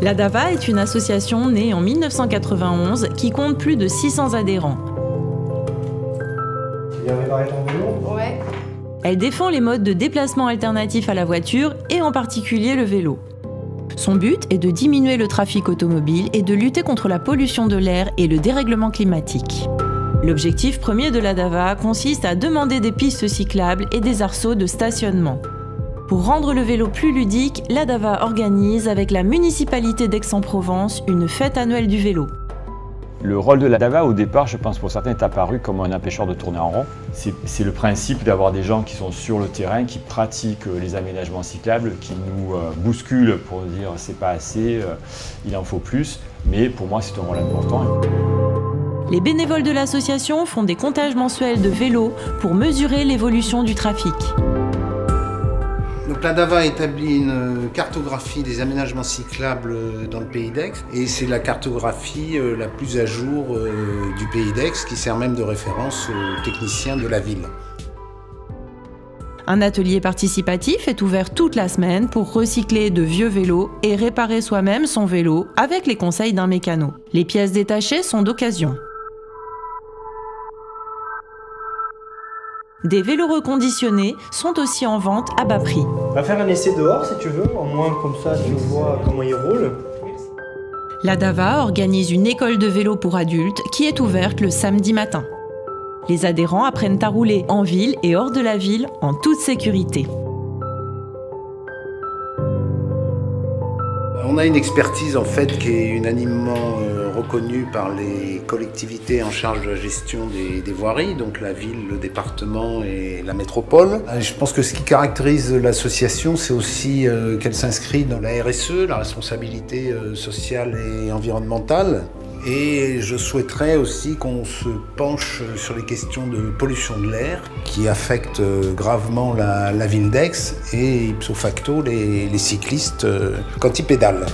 L'ADAVA est une association née en 1991 qui compte plus de 600 adhérents. Tu viens réparer ton vélo ? Ouais. Elle défend les modes de déplacement alternatifs à la voiture et en particulier le vélo. Son but est de diminuer le trafic automobile et de lutter contre la pollution de l'air et le dérèglement climatique. L'objectif premier de l'ADAVA consiste à demander des pistes cyclables et des arceaux de stationnement. Pour rendre le vélo plus ludique, l'ADAVA organise avec la municipalité d'Aix-en-Provence une fête annuelle du vélo. Le rôle de l'ADAVA, au départ, je pense pour certains, est apparu comme un empêcheur de tourner en rond. C'est le principe d'avoir des gens qui sont sur le terrain, qui pratiquent les aménagements cyclables, qui nous bousculent pour dire c'est pas assez, il en faut plus. Mais pour moi, c'est un rôle important. Les bénévoles de l'association font des comptages mensuels de vélos pour mesurer l'évolution du trafic. Donc l'ADAVA établit une cartographie des aménagements cyclables dans le pays d'Aix et c'est la cartographie la plus à jour du pays d'Aix qui sert même de référence aux techniciens de la ville. Un atelier participatif est ouvert toute la semaine pour recycler de vieux vélos et réparer soi-même son vélo avec les conseils d'un mécano. Les pièces détachées sont d'occasion. Des vélos reconditionnés sont aussi en vente à bas prix. On va faire un essai dehors si tu veux, au moins comme ça tu vois comment il roule. L'ADAVA organise une école de vélo pour adultes qui est ouverte le samedi matin. Les adhérents apprennent à rouler en ville et hors de la ville en toute sécurité. On a une expertise en fait qui est unanimement reconnue par les collectivités en charge de la gestion des voiries, donc la ville, le département et la métropole. Je pense que ce qui caractérise l'association, c'est aussi qu'elle s'inscrit dans la RSE, la responsabilité sociale et environnementale. Et je souhaiterais aussi qu'on se penche sur les questions de pollution de l'air qui affectent gravement la ville d'Aix et ipso facto les cyclistes quand ils pédalent.